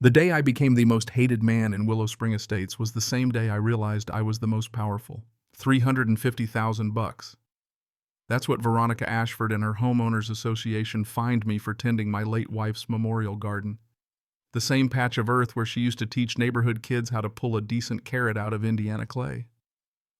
The day I became the most hated man in Willow Spring Estates was the same day I realized I was the most powerful. $350,000. That's what Veronica Ashford and her homeowners association fined me for tending my late wife's memorial garden. The same patch of earth where she used to teach neighborhood kids how to pull a decent carrot out of Indiana clay.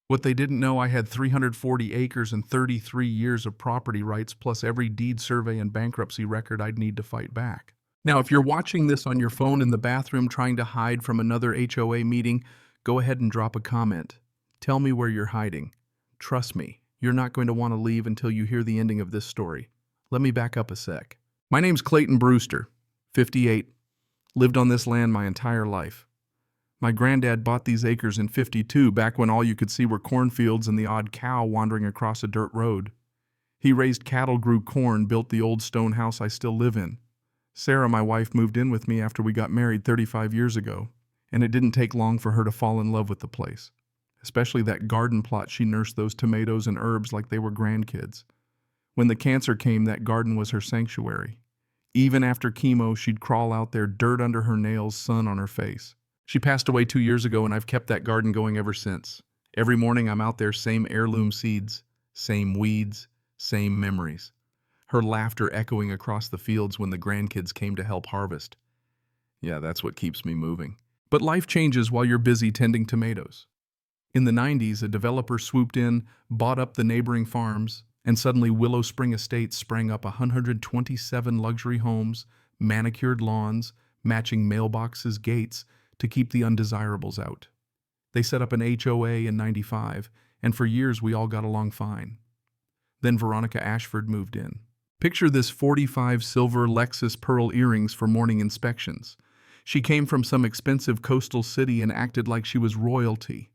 What they didn't know, I had 340 acres and 33 years of property rights plus every deed survey and bankruptcy record I'd need to fight back. Now, if you're watching this on your phone in the bathroom trying to hide from another HOA meeting, go ahead and drop a comment. Tell me where you're hiding. Trust me, you're not going to want to leave until you hear the ending of this story. Let me back up a sec. My name's Clayton Brewster, 58. Lived on this land my entire life. My granddad bought these acres in '52, back when all you could see were cornfields and the odd cow wandering across a dirt road. He raised cattle, grew corn, built the old stone house I still live in. Sarah, my wife, moved in with me after we got married 35 years ago, and it didn't take long for her to fall in love with the place. Especially that garden plot. She nursed those tomatoes and herbs like they were grandkids. When the cancer came, that garden was her sanctuary. Even after chemo, she'd crawl out there, dirt under her nails, sun on her face. She passed away 2 years ago, and I've kept that garden going ever since. Every morning I'm out there, same heirloom seeds, same weeds, same memories. Her laughter echoing across the fields when the grandkids came to help harvest. Yeah, that's what keeps me moving. But life changes while you're busy tending tomatoes. In the 90s, a developer swooped in, bought up the neighboring farms, and suddenly Willow Spring Estates sprang up 127 luxury homes, manicured lawns, matching mailboxes, gates, to keep the undesirables out. They set up an HOA in '95, and for years we all got along fine. Then Veronica Ashford moved in. Picture this: 45 silver Lexus pearl earrings for morning inspections. She came from some expensive coastal city and acted like she was royalty.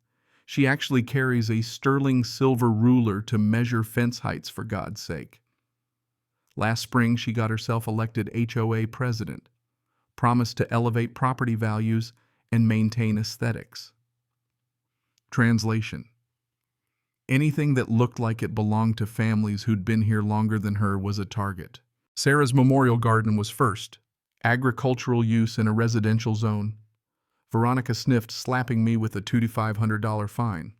She actually carries a sterling silver ruler to measure fence heights, for God's sake. Last spring, she got herself elected HOA president, promised to elevate property values and maintain aesthetics. Translation: anything that looked like it belonged to families who'd been here longer than her was a target. Sarah's memorial garden was first, agricultural use in a residential zone. Veronica sniffed, slapping me with a $2,500 fine.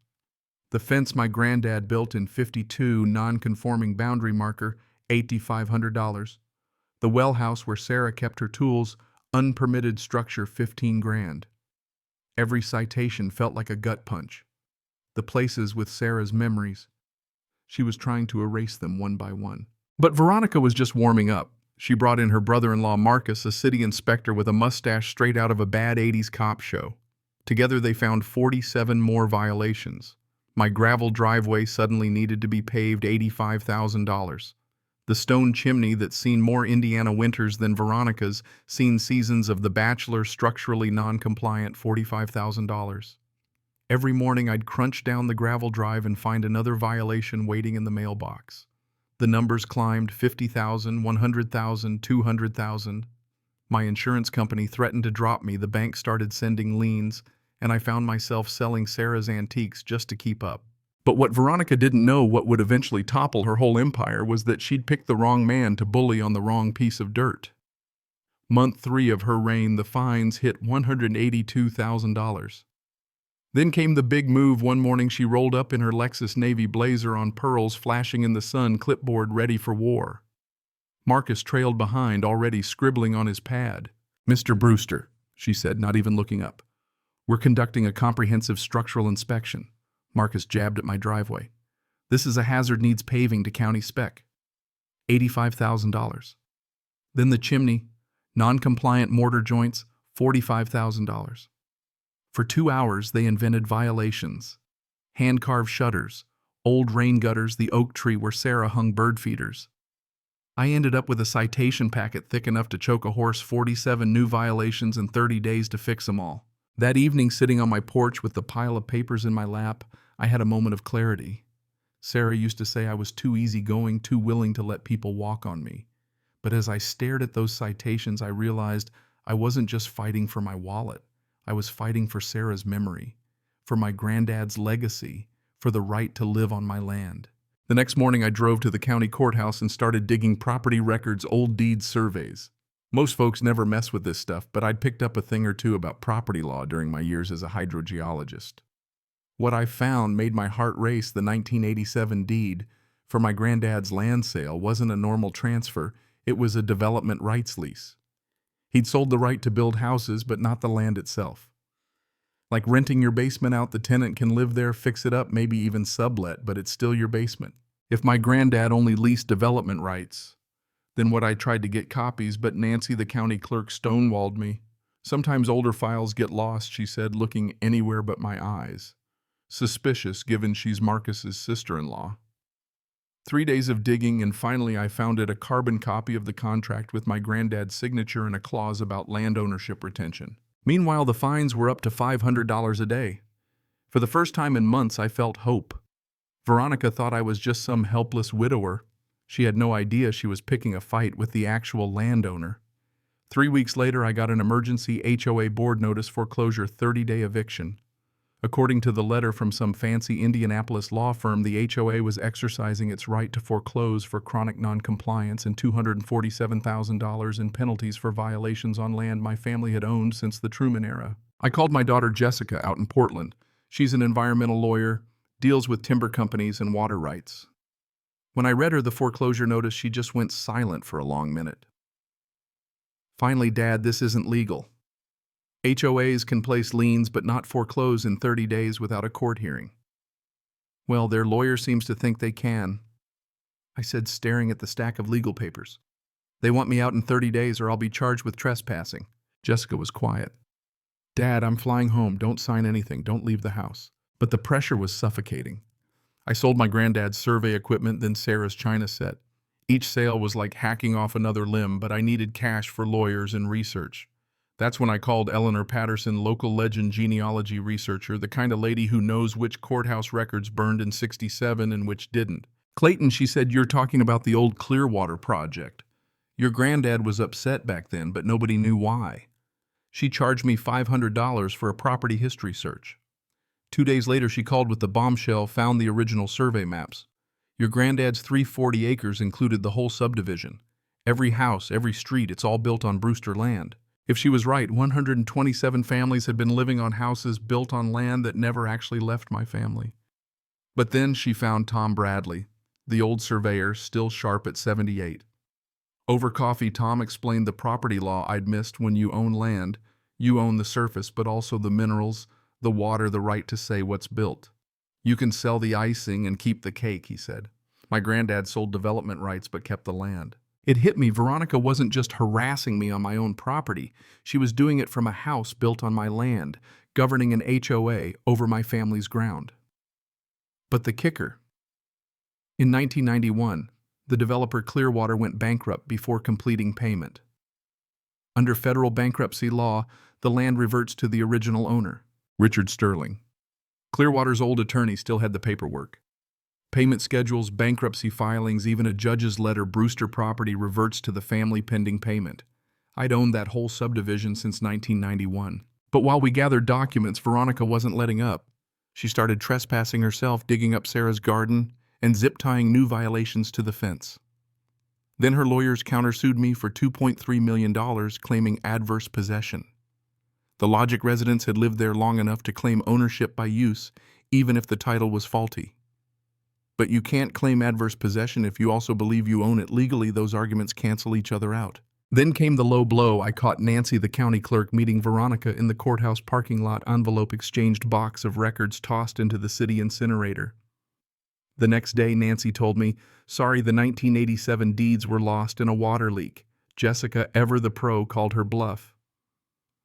The fence my granddad built in '52, non-conforming boundary marker, $8,500. The well house where Sarah kept her tools, unpermitted structure, 15 grand. Every citation felt like a gut punch. The places with Sarah's memories. She was trying to erase them one by one. But Veronica was just warming up. She brought in her brother-in-law Marcus, a city inspector with a mustache straight out of a bad '80s cop show. Together they found 47 more violations. My gravel driveway suddenly needed to be paved, $85,000. The stone chimney that's seen more Indiana winters than Veronica's, seen seasons of The Bachelor, structurally non-compliant, $45,000. Every morning I'd crunch down the gravel drive and find another violation waiting in the mailbox. The numbers climbed: 50,000, 100,000, 200,000. My insurance company threatened to drop me, the bank started sending liens, and I found myself selling Sarah's antiques just to keep up. But what Veronica didn't know, what would eventually topple her whole empire, was that she'd picked the wrong man to bully on the wrong piece of dirt. Month 3 of her reign, the fines hit $182,000. Then came the big move. One morning she rolled up in her Lexus navy blazer on pearls flashing in the sun, clipboard ready for war. Marcus trailed behind, already scribbling on his pad. "Mr. Brewster," she said, not even looking up. "We're conducting a comprehensive structural inspection." Marcus jabbed at my driveway. "This is a hazard, needs paving to county spec." $85,000. Then the chimney, non-compliant mortar joints, $45,000. For 2 hours they invented violations. Hand-carved shutters, old rain gutters, the oak tree where Sarah hung bird feeders. I ended up with a citation packet thick enough to choke a horse, 47 new violations and 30 days to fix them all. That evening, sitting on my porch with the pile of papers in my lap, I had a moment of clarity. Sarah used to say I was too easygoing, too willing to let people walk on me. But as I stared at those citations, I realized I wasn't just fighting for my wallet. I was fighting for Sarah's memory, for my granddad's legacy, for the right to live on my land. The next morning I drove to the county courthouse and started digging property records, old deed surveys. Most folks never mess with this stuff, but I'd picked up a thing or two about property law during my years as a hydrogeologist. What I found made my heart race. The 1987 deed for my granddad's land sale wasn't a normal transfer, it was a development rights lease. He'd sold the right to build houses, but not the land itself. Like renting your basement out, the tenant can live there, fix it up, maybe even sublet, but it's still your basement. If my granddad only leased development rights, then what I tried to get copies, but Nancy, the county clerk, stonewalled me. Sometimes older files get lost, she said, looking anywhere but my eyes. Suspicious, given she's Marcus's sister-in-law. 3 days of digging, and finally I found a carbon copy of the contract with my granddad's signature and a clause about land ownership retention. Meanwhile, the fines were up to $500 a day. For the first time in months, I felt hope. Veronica thought I was just some helpless widower. She had no idea she was picking a fight with the actual landowner. 3 weeks later, I got an emergency HOA board notice foreclosure 30-day eviction. According to the letter from some fancy Indianapolis law firm, the HOA was exercising its right to foreclose for chronic noncompliance and $247,000 in penalties for violations on land my family had owned since the Truman era. I called my daughter Jessica out in Portland. She's an environmental lawyer, deals with timber companies and water rights. When I read her the foreclosure notice, she just went silent for a long minute. Finally, Dad, this isn't legal. HOAs can place liens but not foreclose in 30 days without a court hearing. Well, their lawyer seems to think they can, I said, staring at the stack of legal papers. They want me out in 30 days or I'll be charged with trespassing. Jessica was quiet. Dad, I'm flying home. Don't sign anything. Don't leave the house. But the pressure was suffocating. I sold my granddad's survey equipment, then Sarah's china set. Each sale was like hacking off another limb, but I needed cash for lawyers and research. That's when I called Eleanor Patterson, local legend genealogy researcher, the kind of lady who knows which courthouse records burned in '67 and which didn't. Clayton, she said, you're talking about the old Clearwater project. Your granddad was upset back then, but nobody knew why. She charged me $500 for a property history search. 2 days later, she called with the bombshell, found the original survey maps. Your granddad's 340 acres included the whole subdivision. Every house, every street, it's all built on Brewster land. If she was right, 127 families had been living on houses built on land that never actually left my family. But then she found Tom Bradley, the old surveyor, still sharp at 78. Over coffee, Tom explained the property law I'd missed. When you own land, you own the surface, but also the minerals, the water, the right to say what's built. You can sell the icing and keep the cake, he said. My granddad sold development rights but kept the land. It hit me. Veronica wasn't just harassing me on my own property. She was doing it from a house built on my land, governing an HOA over my family's ground. But the kicker. In 1991, the developer Clearwater went bankrupt before completing payment. Under federal bankruptcy law, the land reverts to the original owner, Richard Sterling. Clearwater's old attorney still had the paperwork. Payment schedules, bankruptcy filings, even a judge's letter. Brewster property reverts to the family pending payment. I'd owned that whole subdivision since 1991. But while we gathered documents, Veronica wasn't letting up. She started trespassing herself, digging up Sarah's garden, and zip-tying new violations to the fence. Then her lawyers countersued me for $2.3 million, claiming adverse possession. The Logic residents had lived there long enough to claim ownership by use, even if the title was faulty. But you can't claim adverse possession if you also believe you own it legally. Those arguments cancel each other out. Then came the low blow. I caught Nancy, the county clerk, meeting Veronica in the courthouse parking lot. Envelope exchanged, box of records tossed into the city incinerator. The next day, Nancy told me, sorry, the 1987 deeds were lost in a water leak. Jessica, ever the pro, called her bluff.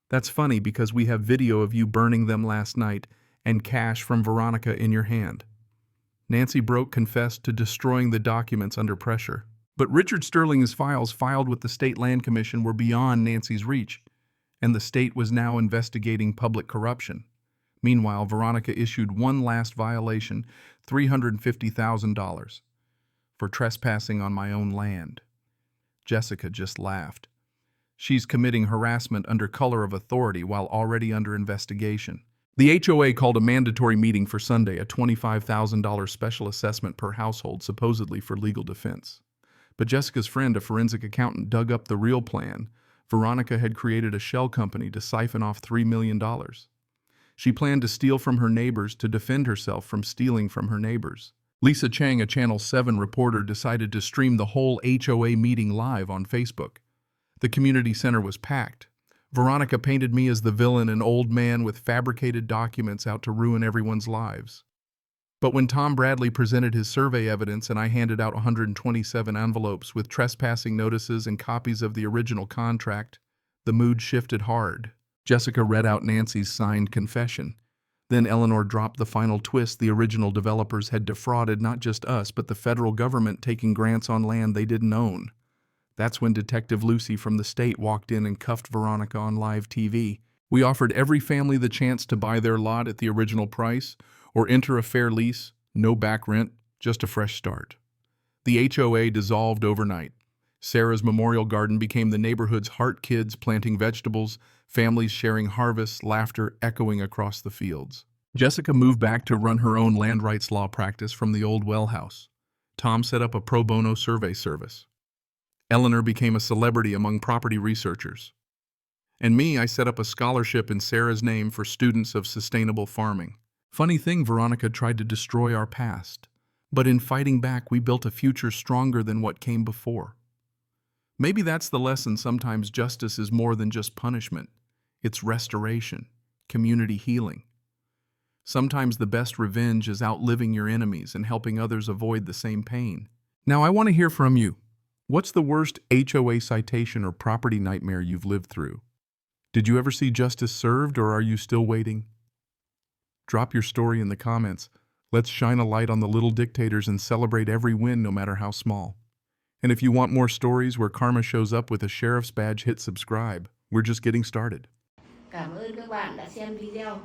That's funny because we have video of you burning them last night and cash from Veronica in your hand. Nancy Broke confessed to destroying the documents under pressure. But Richard Sterling's files filed with the State Land Commission were beyond Nancy's reach, and the state was now investigating public corruption. Meanwhile, Veronica issued one last violation, $350,000, for trespassing on my own land. Jessica just laughed. She's committing harassment under color of authority while already under investigation. The HOA called a mandatory meeting for Sunday, a $25,000 special assessment per household, supposedly for legal defense. But Jessica's friend, a forensic accountant, dug up the real plan. Veronica had created a shell company to siphon off $3 million. She planned to steal from her neighbors to defend herself from stealing from her neighbors. Lisa Chang, a Channel 7 reporter, decided to stream the whole HOA meeting live on Facebook. The community center was packed. Veronica painted me as the villain, an old man with fabricated documents out to ruin everyone's lives. But when Tom Bradley presented his survey evidence and I handed out 127 envelopes with trespassing notices and copies of the original contract, the mood shifted hard. Jessica read out Nancy's signed confession. Then Eleanor dropped the final twist: the original developers had defrauded not just us, but the federal government, taking grants on land they didn't own. That's when Detective Lucy from the state walked in and cuffed Veronica on live TV. We offered every family the chance to buy their lot at the original price or enter a fair lease, no back rent, just a fresh start. The HOA dissolved overnight. Sarah's memorial garden became the neighborhood's heart: kids planting vegetables, families sharing harvests, laughter echoing across the fields. Jessica moved back to run her own land rights law practice from the old well house. Tom set up a pro bono survey service. Eleanor became a celebrity among property researchers. And me, I set up a scholarship in Sarah's name for students of sustainable farming. Funny thing, Veronica tried to destroy our past, but in fighting back, we built a future stronger than what came before. Maybe that's the lesson. Sometimes justice is more than just punishment. It's restoration, community healing. Sometimes the best revenge is outliving your enemies and helping others avoid the same pain. Now I want to hear from you. What's the worst HOA citation or property nightmare you've lived through? Did you ever see justice served, or are you still waiting? Drop your story in the comments. Let's shine a light on the little dictators and celebrate every win, no matter how small. And if you want more stories where karma shows up with a sheriff's badge, hit subscribe. We're just getting started. Cảm ơn các bạn đã xem video.